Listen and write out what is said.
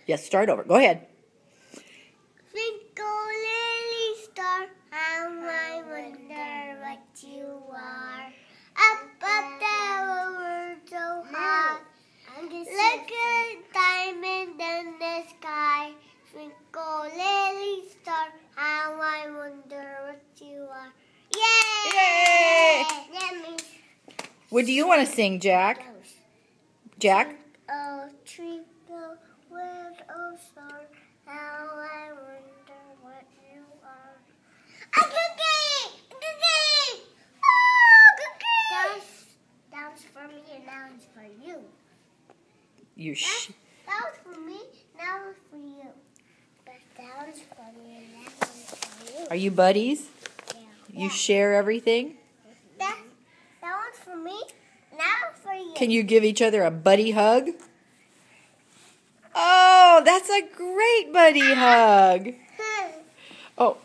Yes, start over. Go ahead. Twinkle, little star, how I wonder what you are. Up above the world so high, like a diamond in the sky. Twinkle, little star, how I wonder what you are. Yay! Yay! That means What do you want to sing, Jack? Jack? oh, twinkle, little star, how I wonder what you are. A cookie! A cookie! Oh, cookie! That was for me and that was for you. That was for me, that was for you. But that was for me and that was for you. Are you buddies? Yeah. You share everything? That one's for me, and that one's for you. Can you give each other a buddy hug? Oh, that's a great buddy hug. Oh,